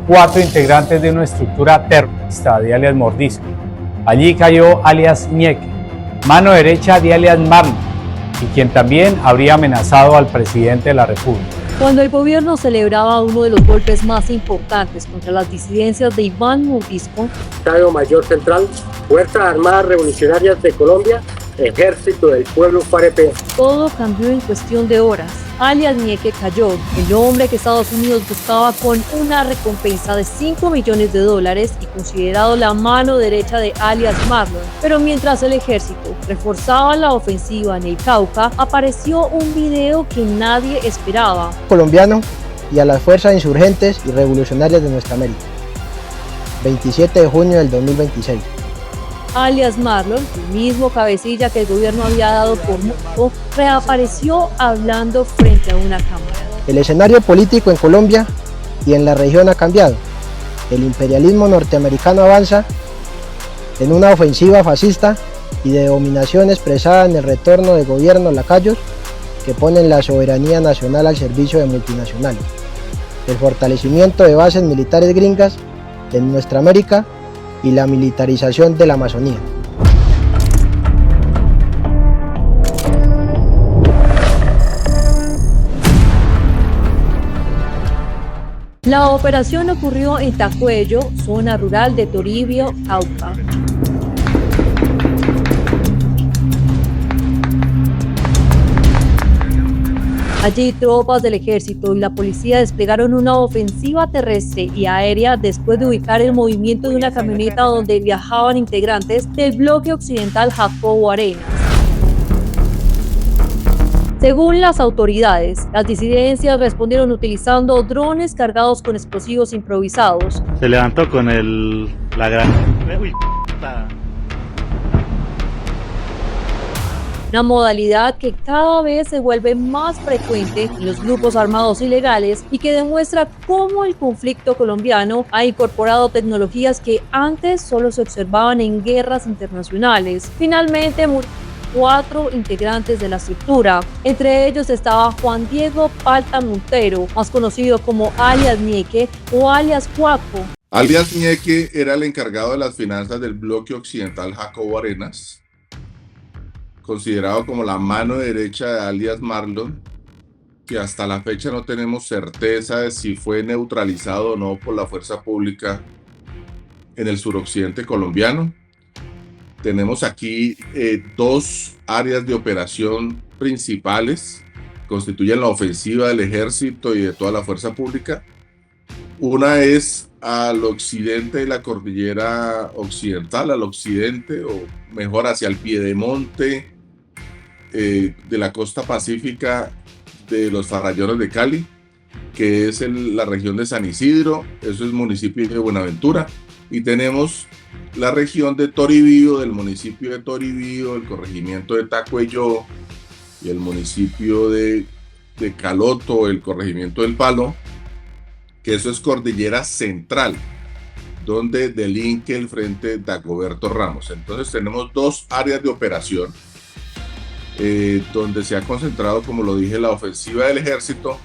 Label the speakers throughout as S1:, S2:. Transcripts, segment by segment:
S1: Cuatro integrantes de una estructura terrorista de alias Mordisco. Allí cayó alias Ñeque, mano derecha de alias Marlon, y quien también habría amenazado al presidente de la República.
S2: Cuando el gobierno celebraba uno de los golpes más importantes contra las disidencias de Iván Mordisco,
S3: Estado Mayor Central, Fuerzas Armadas Revolucionarias de Colombia, Ejército del Pueblo FAREP,
S2: todo cambió en cuestión de horas. Alias Ñeque cayó, el hombre que Estados Unidos buscaba con una recompensa de $5 millones y considerado la mano derecha de alias Marlon. Pero mientras el ejército reforzaba la ofensiva en el Cauca, apareció un video que nadie esperaba.
S4: Colombiano y a las fuerzas insurgentes y revolucionarias de nuestra América. 27 de junio del 2026.
S2: Alias Marlon, el mismo cabecilla que el gobierno había dado por muerto, reapareció hablando frente a una cámara.
S4: El escenario político en Colombia y en la región ha cambiado. El imperialismo norteamericano avanza en una ofensiva fascista y de dominación expresada en el retorno de gobiernos lacayos que ponen la soberanía nacional al servicio de multinacionales. El fortalecimiento de bases militares gringas en nuestra América y la militarización de la Amazonía.
S2: La operación ocurrió en Tacuello, zona rural de Toribio, Cauca. Allí tropas del ejército y la policía desplegaron una ofensiva terrestre y aérea después de ubicar el movimiento de una camioneta donde viajaban integrantes del bloque occidental Jacobo Arenas. Según las autoridades, las disidencias respondieron utilizando drones cargados con explosivos improvisados.
S5: Se levantó con la gran... Uy,
S2: una modalidad que cada vez se vuelve más frecuente en los grupos armados ilegales y que demuestra cómo el conflicto colombiano ha incorporado tecnologías que antes solo se observaban en guerras internacionales. Finalmente murieron 4 integrantes de la estructura. Entre ellos estaba Juan Diego Palta Montero, más conocido como alias Ñeque o alias Cuaco.
S6: Alias Ñeque era el encargado de las finanzas del bloque occidental Jacobo Arenas, considerado como la mano derecha de alias Marlon, que hasta la fecha no tenemos certeza de si fue neutralizado o no por la fuerza pública en el suroccidente colombiano. Tenemos aquí dos áreas de operación principales, constituyen la ofensiva del ejército y de toda la fuerza pública. Una es al occidente de la cordillera occidental, al occidente, o mejor hacia el piedemonte de la costa pacífica de los Farallones de Cali, que es la región de San Isidro, eso es municipio de Buenaventura, y tenemos la región de Toribío, del municipio de Toribío, el corregimiento de Tacuello y el municipio de Caloto, el corregimiento del Palo, que eso es cordillera central, donde delinque el frente Dagoberto Ramos. Entonces tenemos dos áreas de operación donde se ha concentrado, como lo dije, la ofensiva del ejército,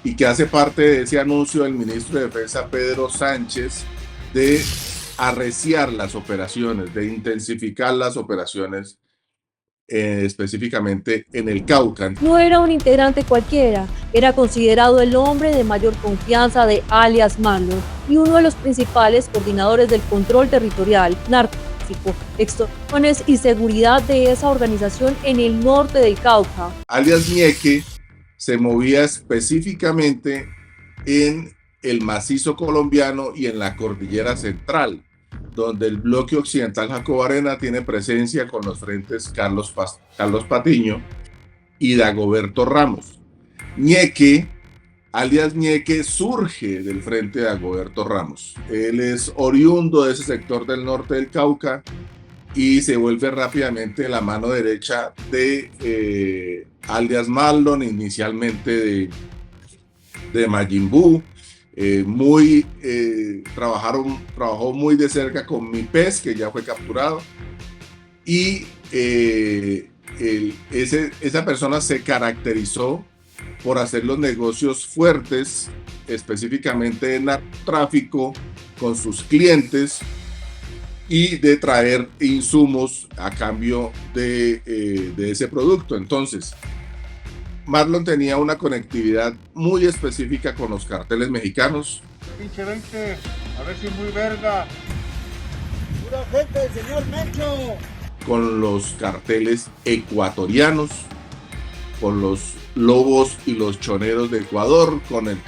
S6: y que hace parte de ese anuncio del ministro de Defensa Pedro Sánchez de arreciar las operaciones, de intensificar las operaciones específicamente en el Cauca.
S2: No era un integrante cualquiera, era considerado el hombre de mayor confianza de alias Marlon y uno de los principales coordinadores del control territorial, narcotráfico, extorsiones y seguridad de esa organización en el norte del Cauca.
S6: Alias Ñeque se movía específicamente en el macizo colombiano y en la cordillera central, donde el bloque occidental Jacobo Arenas tiene presencia con los frentes Carlos Patiño y Dagoberto Ramos. Ñeque, alias Ñeque, surge del frente de Dagoberto Ramos. Él es oriundo de ese sector del norte del Cauca y se vuelve rápidamente la mano derecha de alias Marlon, inicialmente de Majin Buu. Trabajó muy de cerca con Mi Pez, que ya fue capturado, y esa persona se caracterizó por hacer los negocios fuertes, específicamente en narcotráfico, con sus clientes y de traer insumos a cambio de ese producto. Entonces, Marlon tenía una conectividad muy específica con los carteles mexicanos.
S7: Pinche 20, a ver si es muy verga. ¡Pura gente, señor Mencho!
S6: Con los carteles ecuatorianos, con los Lobos y los Choneros de Ecuador, con el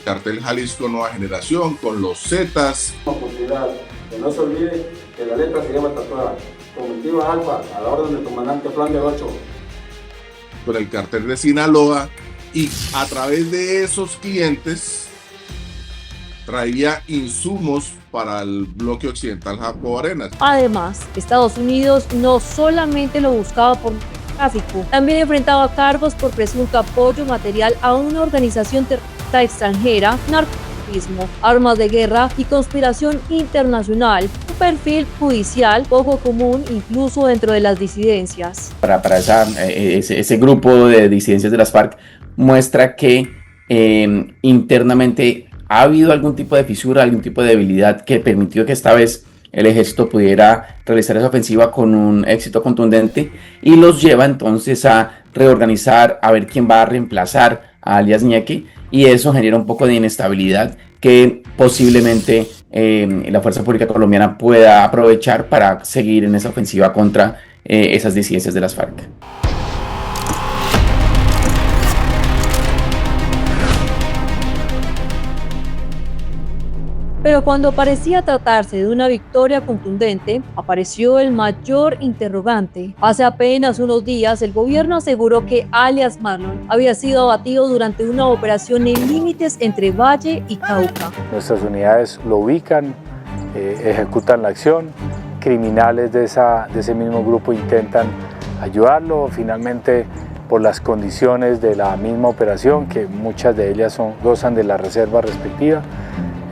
S6: cartel Jalisco Nueva Generación, con los Zetas.
S8: Oportunidad, que no se olvide que la letra se llama tatuada. Comitiva Alfa, a la orden del comandante Plan del 8.
S6: Con el cartel de Sinaloa, y a través de esos clientes traía insumos para el bloque occidental Jacobo Arenas.
S2: Además, Estados Unidos no solamente lo buscaba por tráfico, también enfrentaba cargos por presunto apoyo material a una organización terrorista extranjera, narcoterrorismo, armas de guerra y conspiración internacional, un perfil judicial poco común incluso dentro de las disidencias.
S9: Para ese grupo de disidencias de las FARC muestra que internamente ha habido algún tipo de fisura, algún tipo de debilidad que permitió que esta vez el ejército pudiera realizar esa ofensiva con un éxito contundente, y los lleva entonces a reorganizar, a ver quién va a reemplazar a alias Ñeque, y eso genera un poco de inestabilidad que posiblemente la fuerza pública colombiana pueda aprovechar para seguir en esa ofensiva contra esas disidencias de las FARC.
S2: Pero cuando parecía tratarse de una victoria contundente, apareció el mayor interrogante. Hace apenas unos días, el gobierno aseguró que alias Marlon había sido abatido durante una operación en límites entre Valle y Cauca.
S10: Nuestras unidades lo ubican, ejecutan la acción, criminales de ese mismo grupo intentan ayudarlo. Finalmente, por las condiciones de la misma operación, que muchas de ellas gozan de la reserva respectiva,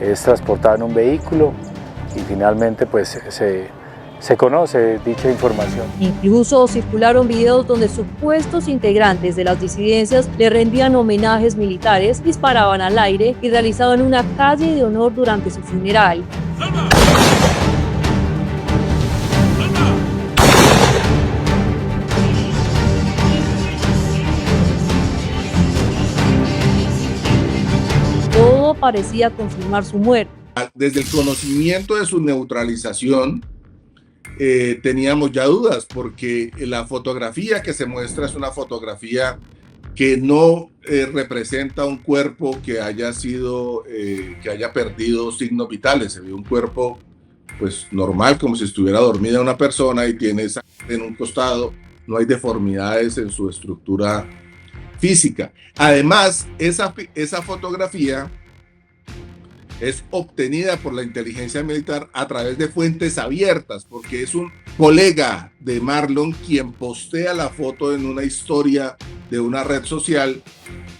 S10: es transportado en un vehículo y finalmente pues se conoce dicha información.
S2: Incluso circularon videos donde supuestos integrantes de las disidencias le rendían homenajes militares, disparaban al aire y realizaban una calle de honor durante su funeral. Todo parecía confirmar su muerte.
S6: Desde el conocimiento de su neutralización teníamos ya dudas, porque la fotografía que se muestra es una fotografía que no representa un cuerpo que haya perdido signos vitales. Se ve un cuerpo pues normal, como si estuviera dormida una persona, y tiene sangre en un costado, no hay deformidades en su estructura física. Además, esa fotografía es obtenida por la inteligencia militar a través de fuentes abiertas, porque es un colega de Marlon quien postea la foto en una historia de una red social,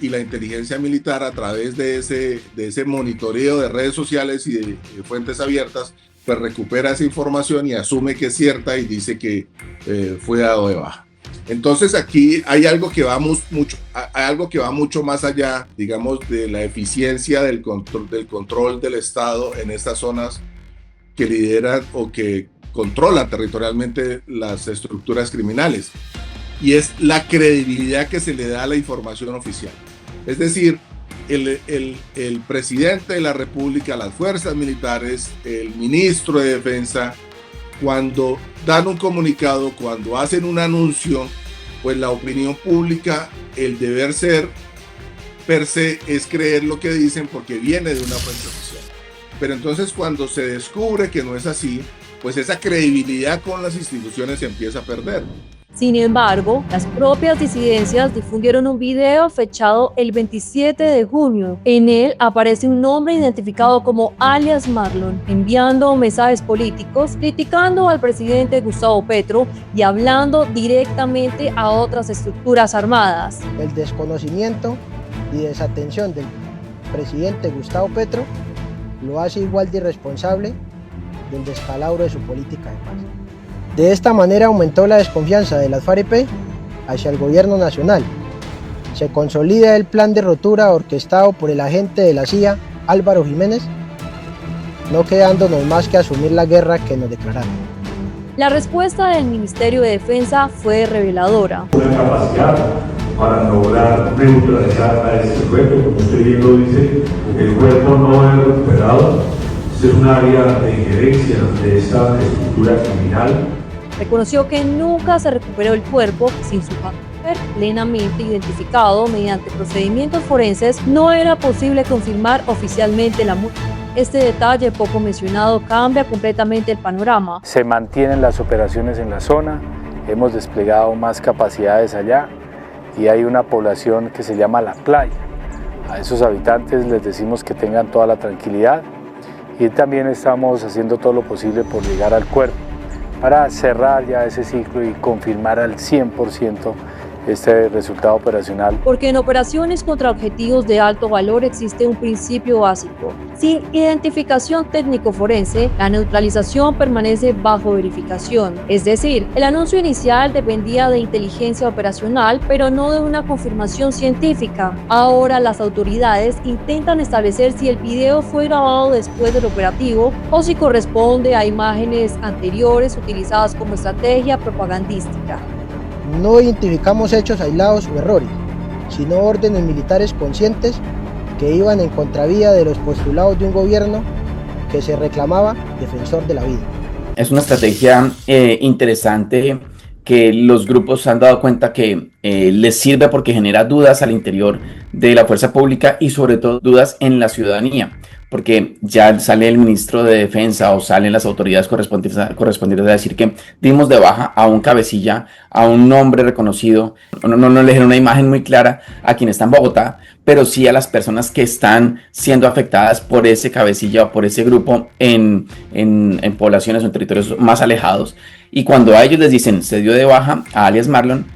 S6: y la inteligencia militar, a través de ese monitoreo de redes sociales y de fuentes abiertas, pues recupera esa información y asume que es cierta y dice que fue dado de baja. Entonces aquí hay algo que va mucho más allá, digamos, de la eficiencia del control del Estado en estas zonas que lideran o que controlan territorialmente las estructuras criminales, y es la credibilidad que se le da a la información oficial. Es decir, el presidente de la República, las fuerzas militares, el ministro de Defensa, cuando dan un comunicado, cuando hacen un anuncio, pues la opinión pública, el deber ser per se es creer lo que dicen porque viene de una fuente oficial. Pero entonces, cuando se descubre que no es así, pues esa credibilidad con las instituciones se empieza a perder.
S2: Sin embargo, las propias disidencias difundieron un video fechado el 27 de junio. En él aparece un hombre identificado como alias Marlon, enviando mensajes políticos, criticando al presidente Gustavo Petro y hablando directamente a otras estructuras armadas.
S4: El desconocimiento y desatención del presidente Gustavo Petro lo hace igual de irresponsable del descalabro de su política de paz. De esta manera aumentó la desconfianza de las FARC hacia el gobierno nacional, se consolida el plan de rotura orquestado por el agente de la CIA, Álvaro Jiménez, no quedándonos más que asumir la guerra que nos declararon.
S2: La respuesta del Ministerio de Defensa fue reveladora.
S11: Una capacidad para lograr neutralizar a este sujeto, como usted bien lo dice, el cuerpo no es recuperado, es un área de injerencia de esta estructura criminal.
S2: Reconoció que nunca se recuperó el cuerpo sin su cadáver plenamente identificado mediante procedimientos forenses. No era posible confirmar oficialmente la muerte. Este detalle poco mencionado cambia completamente el panorama.
S10: Se mantienen las operaciones en la zona, hemos desplegado más capacidades allá y hay una población que se llama La Playa. A esos habitantes les decimos que tengan toda la tranquilidad y también estamos haciendo todo lo posible por llegar al cuerpo para cerrar ya ese ciclo y confirmar al 100% este resultado operacional.
S2: Porque en operaciones contra objetivos de alto valor existe un principio básico. Sin identificación técnico-forense, la neutralización permanece bajo verificación. Es decir, el anuncio inicial dependía de inteligencia operacional, pero no de una confirmación científica. Ahora las autoridades intentan establecer si el video fue grabado después del operativo o si corresponde a imágenes anteriores utilizadas como estrategia propagandística.
S4: No identificamos hechos aislados o errores, sino órdenes militares conscientes que iban en contravía de los postulados de un gobierno que se reclamaba defensor de la vida.
S9: Es una estrategia interesante que los grupos se han dado cuenta que les sirve porque genera dudas al interior de la fuerza pública y sobre todo dudas en la ciudadanía, porque ya sale el ministro de Defensa o salen las autoridades correspondientes a decir que dimos de baja a un cabecilla, a un nombre reconocido, no le dieron una imagen muy clara a quien está en Bogotá, pero sí a las personas que están siendo afectadas por ese cabecilla o por ese grupo en poblaciones o en territorios más alejados. Y cuando a ellos les dicen se dio de baja a alias Marlon,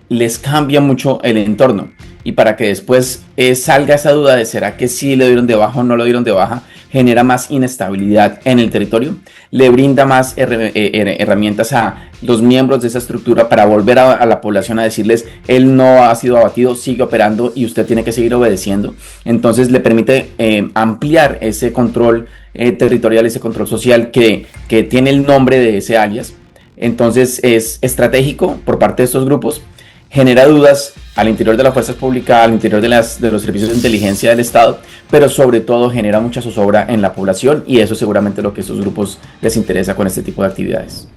S9: les cambia mucho el entorno. Y para que después salga esa duda de será que sí le dieron de baja o no lo dieron de baja, genera más inestabilidad en el territorio, le brinda más herramientas a los miembros de esa estructura para volver a la población a decirles él no ha sido abatido, sigue operando y usted tiene que seguir obedeciendo. Entonces le permite ampliar ese control territorial, ese control social que tiene el nombre de ese alias. Entonces es estratégico por parte de estos grupos, genera dudas al interior de la fuerza pública, al interior de los servicios de inteligencia del Estado, pero sobre todo genera mucha zozobra en la población y eso es seguramente lo que a estos grupos les interesa con este tipo de actividades.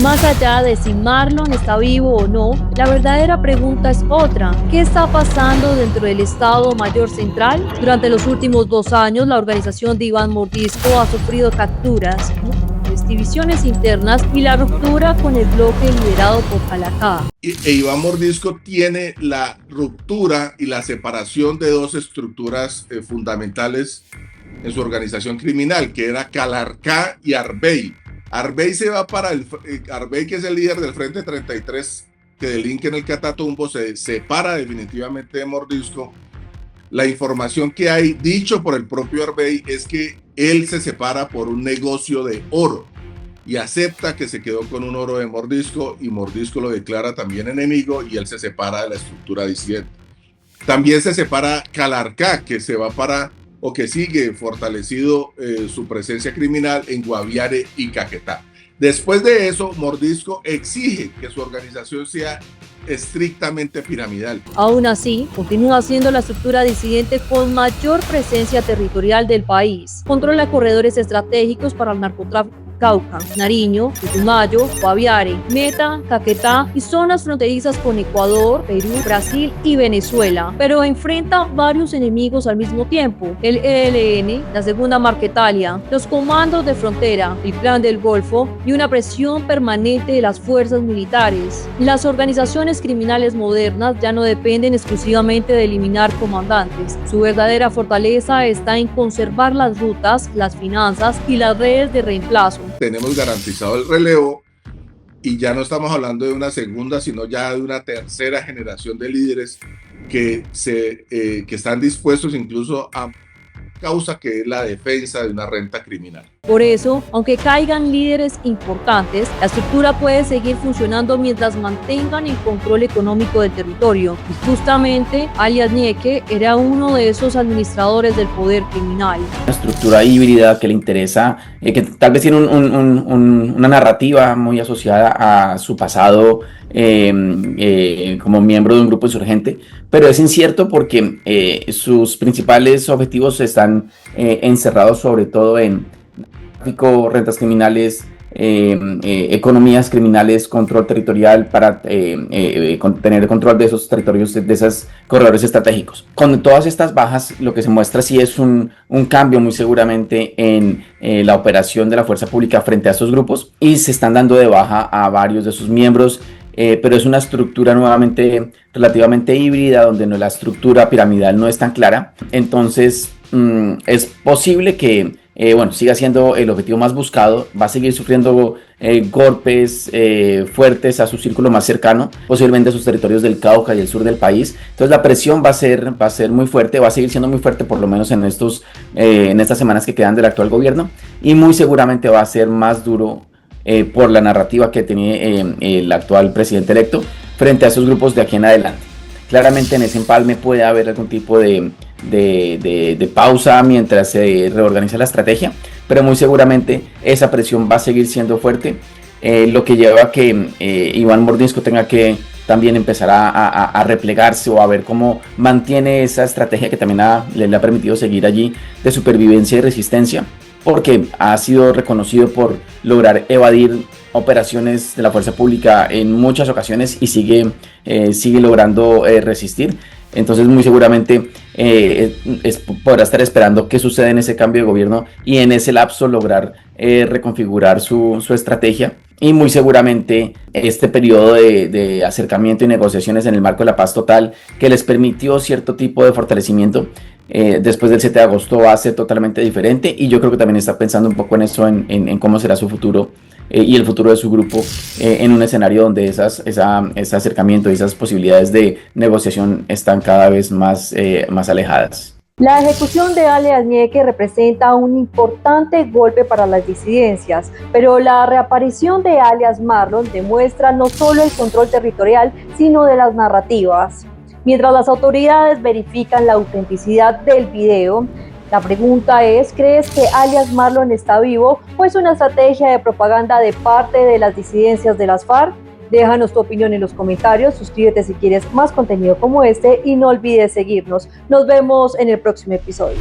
S2: Más allá de si Marlon está vivo o no, la verdadera pregunta es otra. ¿Qué está pasando dentro del Estado Mayor Central? Durante los últimos 2 años, la organización de Iván Mordisco ha sufrido capturas, divisiones internas y la ruptura con el bloque liderado por Calacá.
S6: Iván Mordisco tiene la ruptura y la separación de 2 estructuras fundamentales en su organización criminal, que era Calarcá y Arbey. Arbey se va para Arbey, que es el líder del Frente 33, que delinque en el Catatumbo, se separa definitivamente de Mordisco. La información que hay, dicho por el propio Arbey, es que él se separa por un negocio de oro y acepta que se quedó con un oro de Mordisco y Mordisco lo declara también enemigo y él se separa de la estructura disidente. También se separa Calarcá, que se va para o que sigue fortalecido su presencia criminal en Guaviare y Caquetá. Después de eso, Mordisco exige que su organización sea estrictamente piramidal.
S2: Aún así, continúa siendo la estructura disidente con mayor presencia territorial del país. Controla corredores estratégicos para el narcotráfico Cauca, Nariño, Putumayo, Guaviare, Meta, Caquetá y zonas fronterizas con Ecuador, Perú, Brasil y Venezuela, pero enfrenta varios enemigos al mismo tiempo: el ELN, la Segunda Marquetalia, los comandos de frontera, el Clan del Golfo y una presión permanente de las fuerzas militares. Las organizaciones criminales modernas ya no dependen exclusivamente de eliminar comandantes. Su verdadera fortaleza está en conservar las rutas, las finanzas y las redes de reemplazo.
S6: Tenemos garantizado el relevo y ya no estamos hablando de una segunda, sino ya de una tercera generación de líderes que están dispuestos incluso a causa que es la defensa de una renta criminal.
S2: Por eso, aunque caigan líderes importantes, la estructura puede seguir funcionando mientras mantengan el control económico del territorio. Y justamente, alias Ñeque era uno de esos administradores del poder criminal.
S9: Una estructura híbrida que le interesa, que tal vez tiene una narrativa muy asociada a su pasado como miembro de un grupo insurgente, pero es incierto porque sus principales objetivos están encerrados sobre todo en tráfico, rentas criminales, economías criminales, control territorial para tener control de esos territorios, de esos corredores estratégicos. Con todas estas bajas, lo que se muestra sí es un cambio muy seguramente en la operación de la fuerza pública frente a estos grupos, y se están dando de baja a varios de sus miembros. Pero es una estructura nuevamente relativamente híbrida, donde la estructura piramidal no es tan clara. Entonces es posible que siga siendo el objetivo más buscado. Va a seguir sufriendo golpes fuertes a su círculo más cercano, posiblemente a sus territorios del Cauca y el sur del país. Entonces la presión va a ser muy fuerte, va a seguir siendo muy fuerte, por lo menos en estas semanas que quedan del actual gobierno, y muy seguramente va a ser más duro por la narrativa que tiene el actual presidente electo frente a esos grupos de aquí en adelante. Claramente en ese empalme puede haber algún tipo de pausa mientras se reorganiza la estrategia, pero muy seguramente esa presión va a seguir siendo fuerte, lo que lleva a que Iván Mordisco tenga que también empezar a replegarse o a ver cómo mantiene esa estrategia que también le ha permitido seguir allí de supervivencia y resistencia, porque ha sido reconocido por lograr evadir operaciones de la fuerza pública en muchas ocasiones y sigue logrando resistir. Entonces muy seguramente podrá estar esperando qué sucede en ese cambio de gobierno y en ese lapso lograr reconfigurar su estrategia, y muy seguramente este periodo de acercamiento y negociaciones en el marco de la paz total, que les permitió cierto tipo de fortalecimiento después del 7 de agosto, va a ser totalmente diferente, y yo creo que también está pensando un poco en eso, en cómo será su futuro y el futuro de su grupo en un escenario donde ese acercamiento y esas posibilidades de negociación están cada vez más alejadas.
S2: La ejecución de alias Ñeque representa un importante golpe para las disidencias, pero la reaparición de alias Marlon demuestra no solo el control territorial, sino de las narrativas. Mientras las autoridades verifican la autenticidad del video, la pregunta es, ¿crees que alias Marlon está vivo o es una estrategia de propaganda de parte de las disidencias de las FARC? Déjanos tu opinión en los comentarios, suscríbete si quieres más contenido como este y no olvides seguirnos. Nos vemos en el próximo episodio.